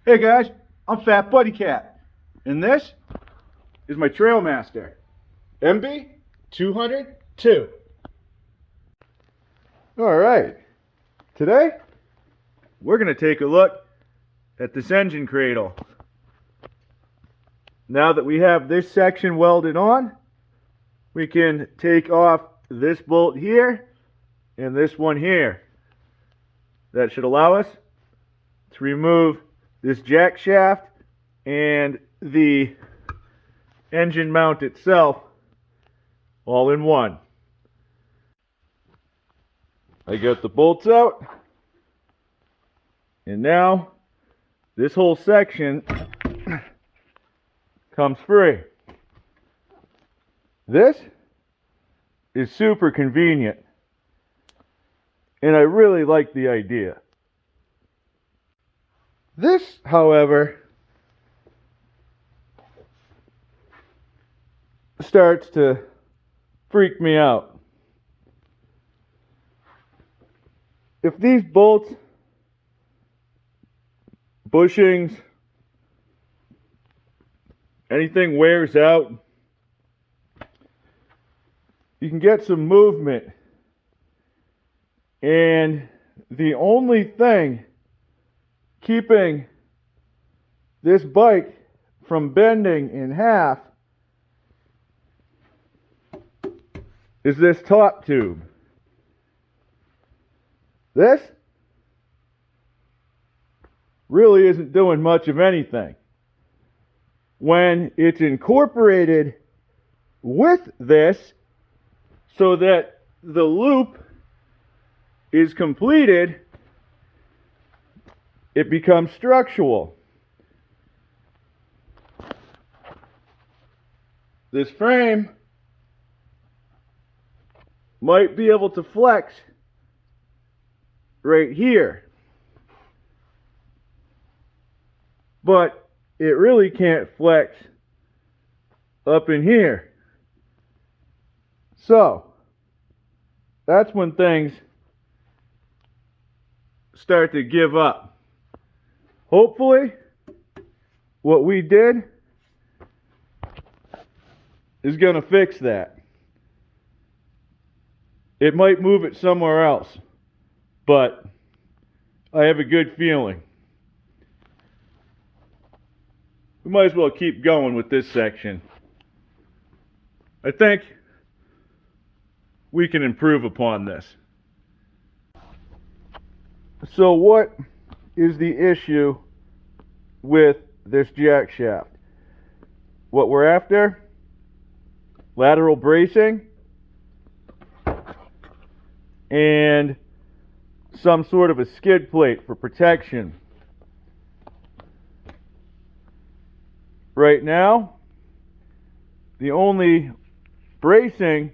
Hey guys, I'm FatBuddyCat, and this is my Trailmaster, MB202. Alright, today we're going to take a look at this engine cradle. Now that we have this section welded on, we can take off this bolt here and this one here. That should allow us to remove this jack shaft and the engine mount itself all in one. I got the bolts out, and now this whole section comes free. This is super convenient, and I really like the idea. This, however, starts to freak me out. If these bolts, bushings, anything wears out, you can get some movement, and the only thing keeping this bike from bending in half is this top tube. This really isn't doing much of anything. When it's incorporated with this so that the loop is completed, it becomes structural. This frame might be able to flex right here, but it really can't flex up in here. So that's when things start to give up. Hopefully, what we did is going to fix that. It might move it somewhere else, but I have a good feeling. We might as well keep going with this section. I think we can improve upon this. So what is the issue with this jack shaft? What we're after: lateral bracing and some sort of a skid plate for protection. Right now, the only bracing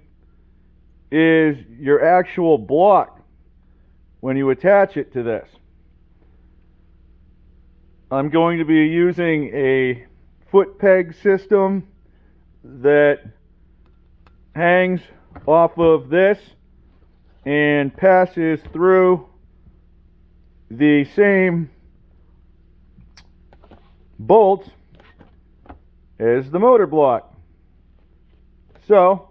is your actual block when you attach it to this. I'm going to be using a foot peg system that hangs off of this and passes through the same bolts as the motor block. So,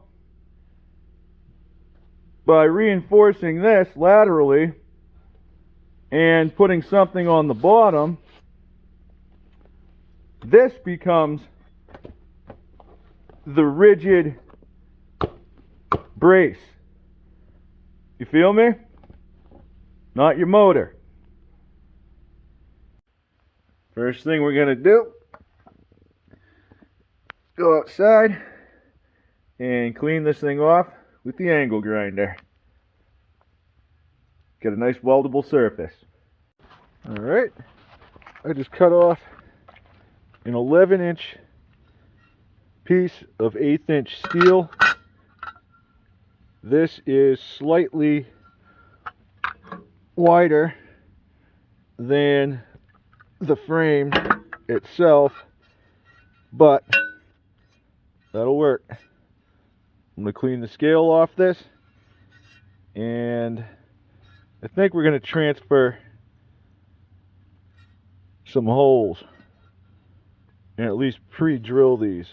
by reinforcing this laterally and putting something on the bottom, this becomes the rigid brace. You feel me? Not your motor. First thing we're going to do, go outside and clean this thing off with the angle grinder. Get a nice weldable surface. Alright, I just cut off an 11-inch piece of 1/8-inch steel. This is slightly wider than the frame itself, but that'll work. I'm going to clean the scale off this, and I think we're going to transfer some holes and at least pre-drill these.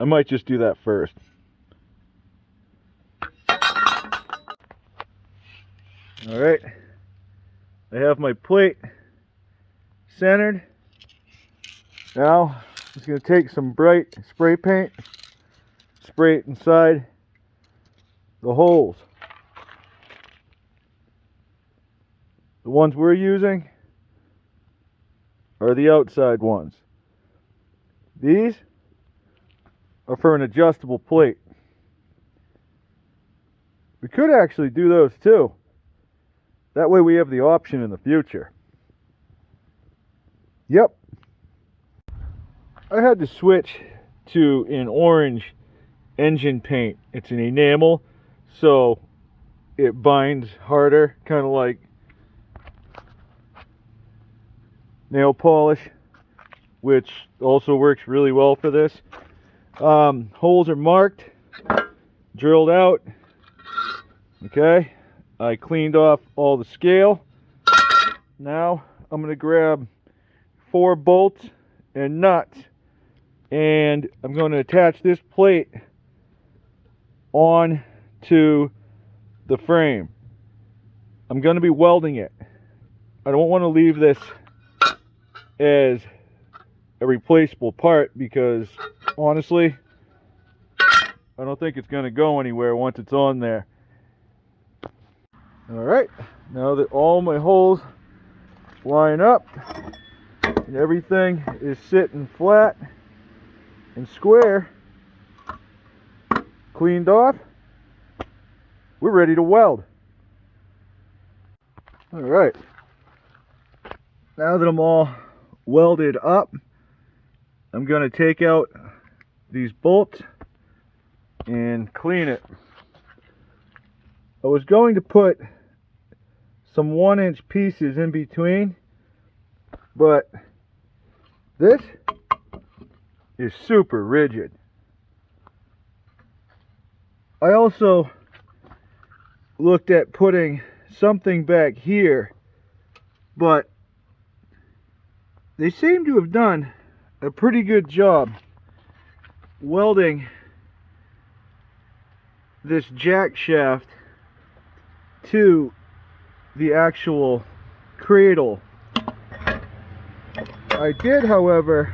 I might just do that first. Alright, I have my plate centered. Now, I'm just going to take some bright spray paint, spray it inside the holes. The ones we're using are the outside ones. These are for an adjustable plate. We could actually do those too. That way we have the option in the future. Yep. I had to switch to an orange engine paint. It's an enamel, so it binds harder, kind of like nail polish, which also works really well for this. Holes are marked, drilled out. Okay, I cleaned off all the scale. Now I'm going to grab 4 bolts and nuts, and I'm going to attach this plate on to the frame. I'm going to be welding it. I don't want to leave this as a replaceable part because honestly, I don't think it's going to go anywhere once it's on there. Alright, now that all my holes line up and everything is sitting flat and square, cleaned off, we're ready to weld. Alright, now that I'm all welded up, I'm going to take out these bolts and clean it. I was going to put some 1-inch pieces in between, but this is super rigid. I also looked at putting something back here, but they seem to have done a pretty good job welding this jack shaft to the actual cradle. I did, however,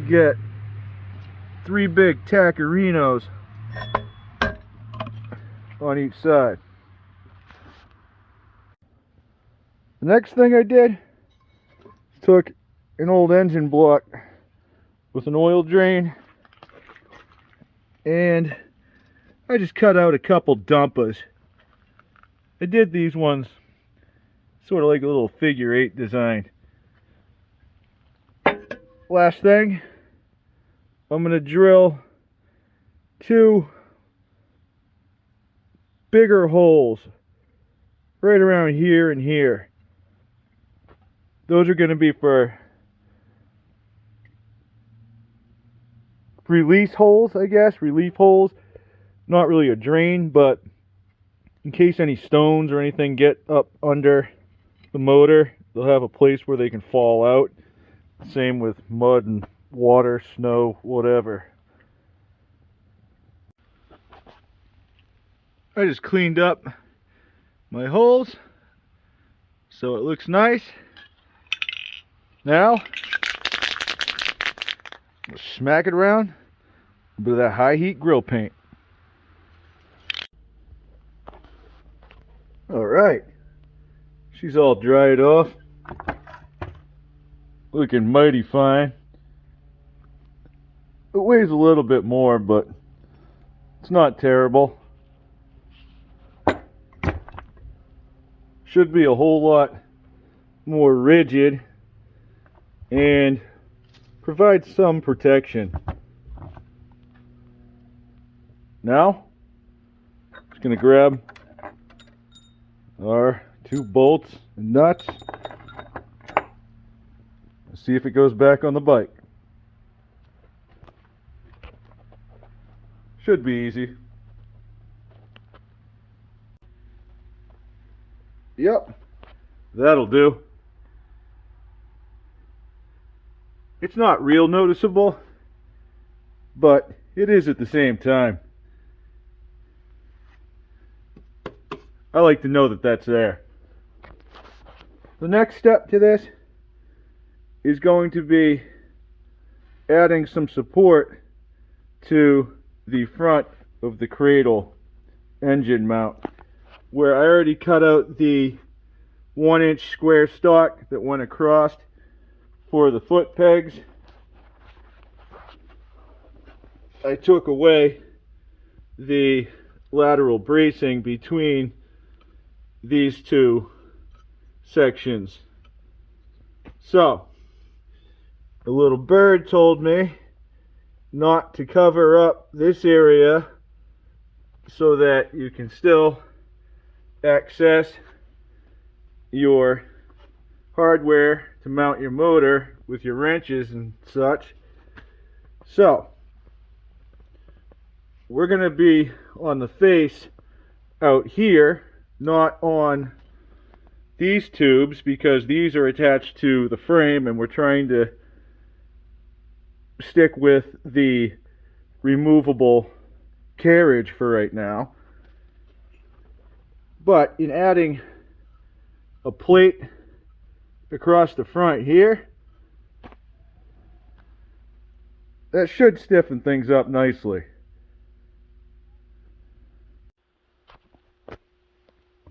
get 3 big tackerinos on each side. The next thing I did, took an old engine block with an oil drain and I just cut out a couple dumpas. I did these ones sort of like a little figure 8 design. Last thing, I'm going to drill 2 bigger holes right around here and here. Those are going to be for release holes, I guess, relief holes. Not really a drain, but in case any stones or anything get up under the motor, they'll have a place where they can fall out. Same with mud and water, snow, whatever. I just cleaned up my holes so it looks nice. Now, let's smack it around with that high heat grill paint. Alright, she's all dried off, looking mighty fine. It weighs a little bit more, but it's not terrible. Should be a whole lot more rigid and provide some protection. Now, just going to grab our 2 bolts and nuts. Let's see if it goes back on the bike. Should be easy. Yep, that'll do. It's not real noticeable, but it is at the same time. I like to know that that's there. The next step to this is going to be adding some support to the front of the Cradle engine mount, where I already cut out the 1-inch square stock that went across for the foot pegs. I took away the lateral bracing between these two sections. So, the little bird told me not to cover up this area so that you can still access your hardware to mount your motor with your wrenches and such. So, we're going to be on the face out here, not on these tubes, because these are attached to the frame and we're trying to stick with the removable carriage for right now. But in adding a plate across the front here, that should stiffen things up nicely.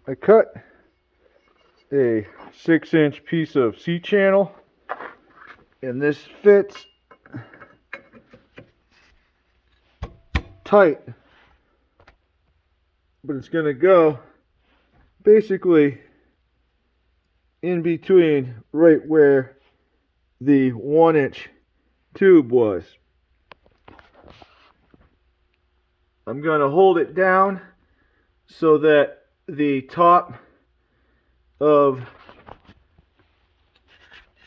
I cut a 6-inch piece of C-channel, and this fits tight, but it's going to go basically in between right where the 1-inch tube was. I'm going to hold it down so that the top of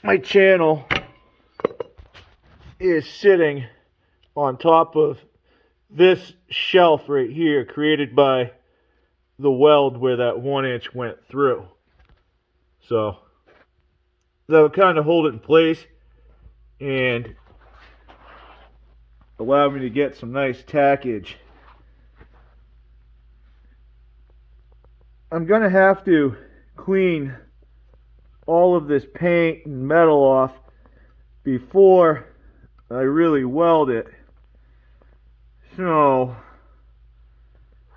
my channel is sitting on top of this shelf right here, created by the weld where that 1-inch went through. So that'll kind of hold it in place and allow me to get some nice tackage. I'm going to have to clean all of this paint and metal off before I really weld it. So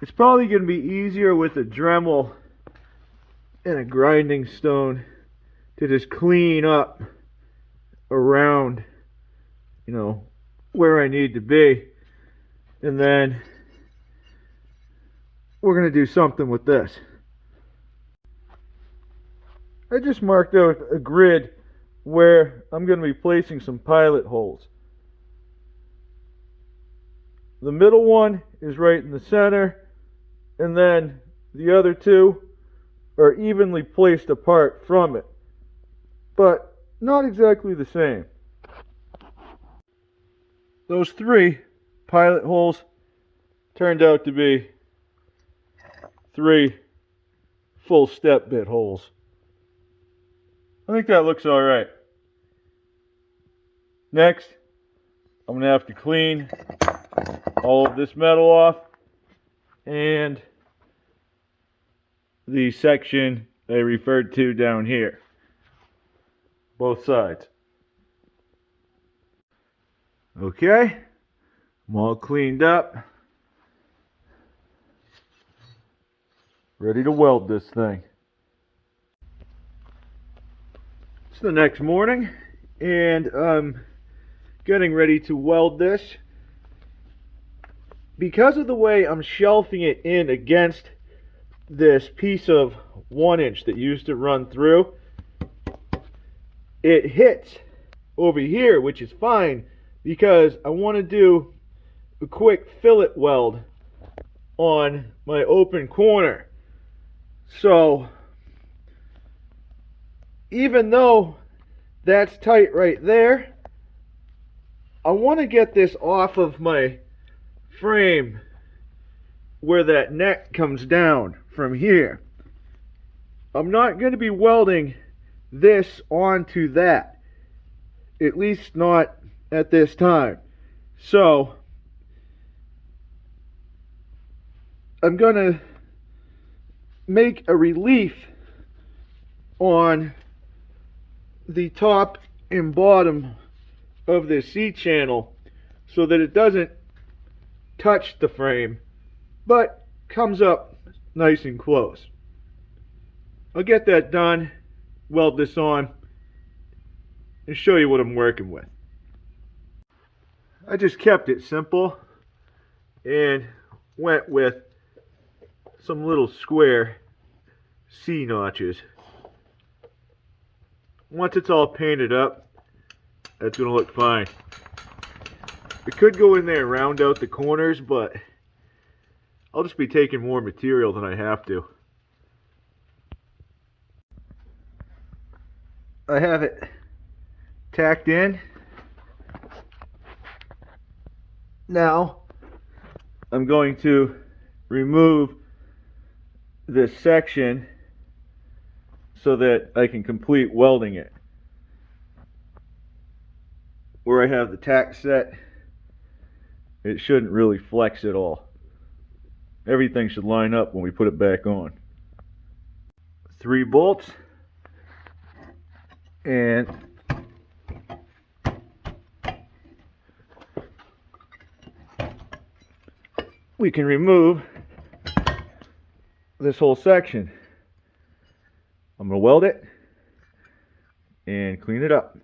it's probably going to be easier with a Dremel and a grinding stone to just clean up around, where I need to be. And then we're going to do something with this. I just marked out a grid where I'm going to be placing some pilot holes. The middle one is right in the center, and then the other two are evenly placed apart from it, but not exactly the same. Those 3 pilot holes turned out to be 3 full step bit holes. I think that looks alright. Next, I'm going to have to clean all of this metal off and the section I referred to down here. Both sides. Okay, I'm all cleaned up. Ready to weld this thing. It's the next morning, and I'm getting ready to weld this. Because of the way I'm shelving it in against this piece of 1-inch that used to run through, it hits over here, which is fine because I want to do a quick fillet weld on my open corner. So even though that's tight right there, I want to get this off of my frame where that neck comes down from here. I'm not going to be welding this onto that, at least not at this time. So I'm going to make a relief on the top and bottom of this C-channel so that it doesn't touch the frame but comes up nice and close. I'll get that done, weld this on, and show you what I'm working with. I just kept it simple and went with some little square C notches. Once it's all painted up, that's going to look fine. I could go in there and round out the corners, but I'll just be taking more material than I have to. I have it tacked in. Now I'm going to remove this section so that I can complete welding it. Where I have the tack set, it shouldn't really flex at all. Everything should line up when we put it back on. 3 bolts, and we can remove this whole section. I'm going to weld it and clean it up.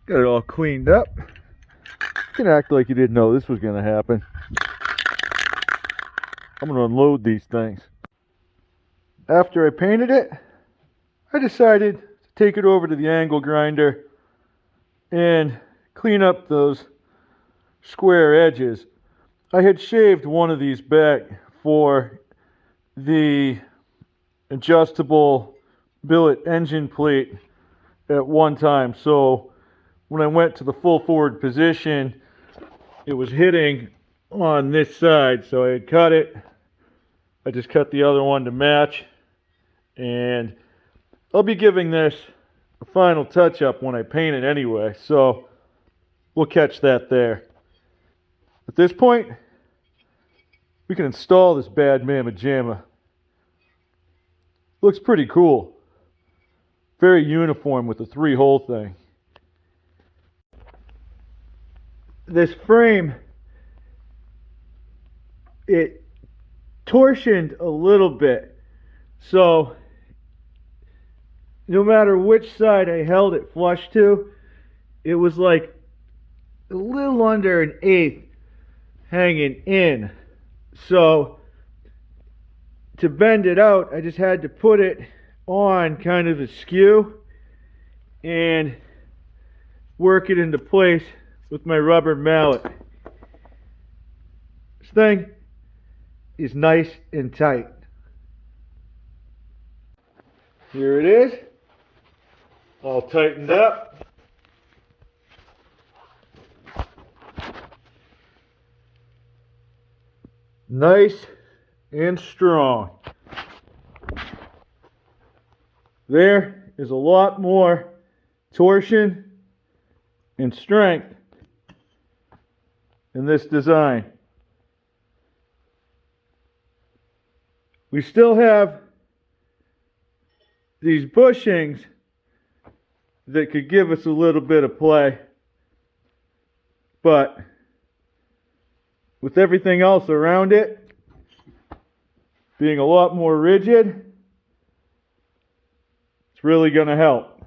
Got it all cleaned up. You can act like you didn't know this was going to happen. I'm going to unload these things. After I painted it, I decided to take it over to the angle grinder and clean up those square edges. I had shaved one of these back for the adjustable billet engine plate at one time, so when I went to the full forward position, it was hitting on this side, so I had cut it. I just cut the other one to match, and I'll be giving this a final touch-up when I paint it anyway, so we'll catch that there. At this point, we can install this bad mamma jamma. Looks pretty cool. Very uniform with the 3-hole thing. This frame, it torsioned a little bit, so no matter which side I held it flush to, it was like a little under 1/8 hanging in. So to bend it out, I just had to put it on kind of askew and work it into place with my rubber mallet. This thing is nice and tight. Here it is, all tightened up. Nice and strong. There is a lot more torsion and strength in this design. We still have these bushings that could give us a little bit of play, but with everything else around it being a lot more rigid, it's really going to help.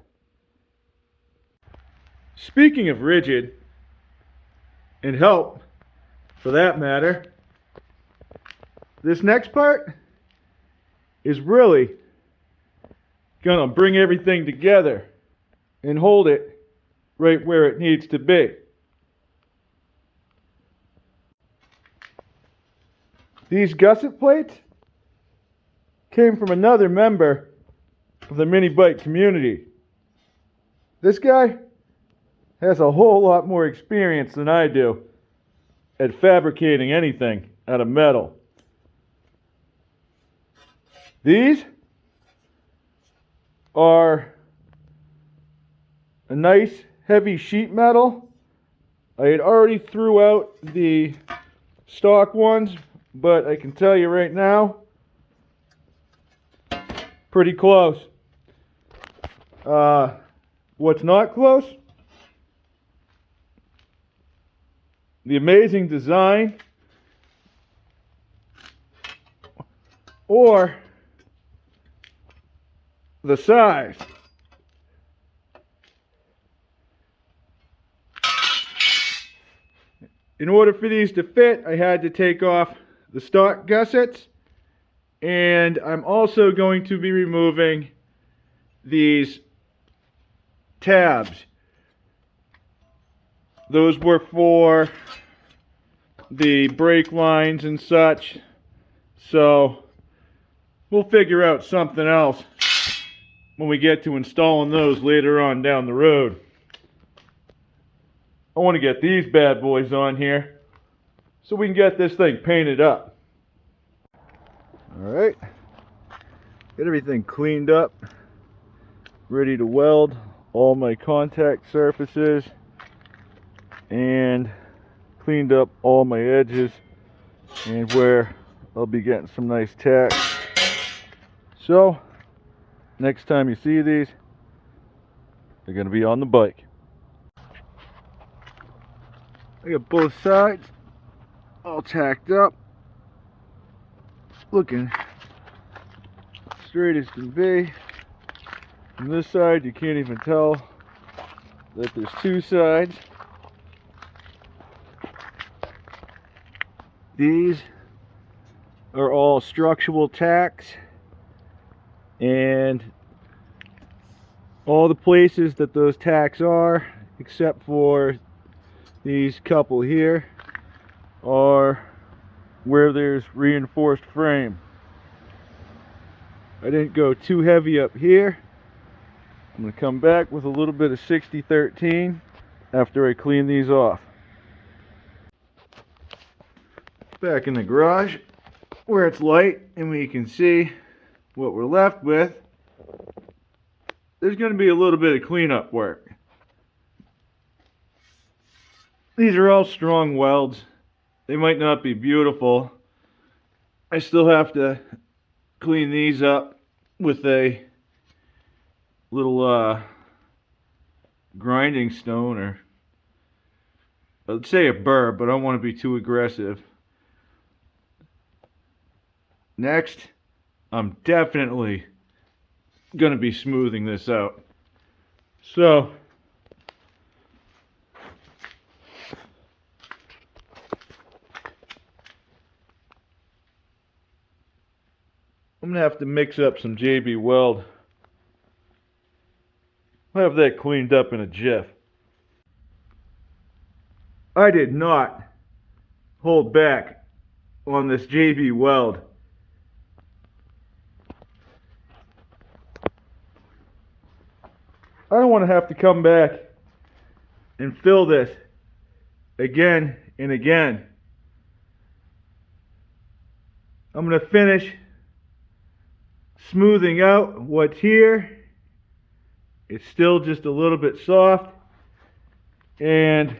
Speaking of rigid, and help for that matter, this next part is really going to bring everything together and hold it right where it needs to be. These gusset plates came from another member of the mini bike community. This guy has a whole lot more experience than I do at fabricating anything out of metal. These are a nice heavy sheet metal. I had already threw out the stock ones, but I can tell you right now, pretty close. What's not close? The amazing design or the size. In order for these to fit, I had to take off the stock gussets, and I'm also going to be removing these tabs. Those were for the brake lines and such, so we'll figure out something else when we get to installing those later on down the road. I want to get these bad boys on here so we can get this thing painted up. Alright, get everything cleaned up, ready to weld all my contact surfaces, and cleaned up all my edges and where I'll be getting some nice tack. So next time you see these, they're going to be on the bike. I got both sides all tacked up, looking straight as can be. On this side you can't even tell that there's two sides. These are all structural tacks, and all the places that those tacks are, except for these couple here, are where there's reinforced frame. I didn't go too heavy up here. I'm going to come back with a little bit of 60-13 after I clean these off. Back in the garage where it's light and we can see what we're left with, there's going to be a little bit of cleanup work. These are all strong welds. They might not be beautiful. I still have to clean these up with a little grinding stone, or I'd say a burr, but I don't want to be too aggressive. Next, I'm definitely going to be smoothing this out. So I'm going to have to mix up some JB Weld. I'll have that cleaned up in a jiff. I did not hold back on this JB Weld. I don't want to have to come back and fill this again and again. I'm going to finish smoothing out what's here. It's still just a little bit soft, and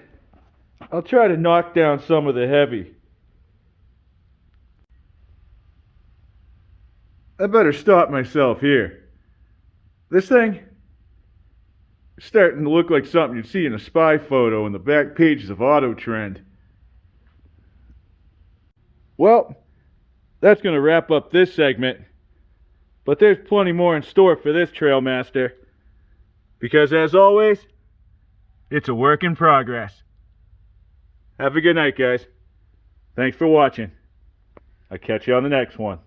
I'll try to knock down some of the heavy. I better stop myself here. This thing is starting to look like something you'd see in a spy photo in the back pages of Auto Trend. Well, that's going to wrap up this segment, but there's plenty more in store for this Trailmaster, because as always, it's a work in progress. Have a good night, guys. Thanks for watching. I'll catch you on the next one.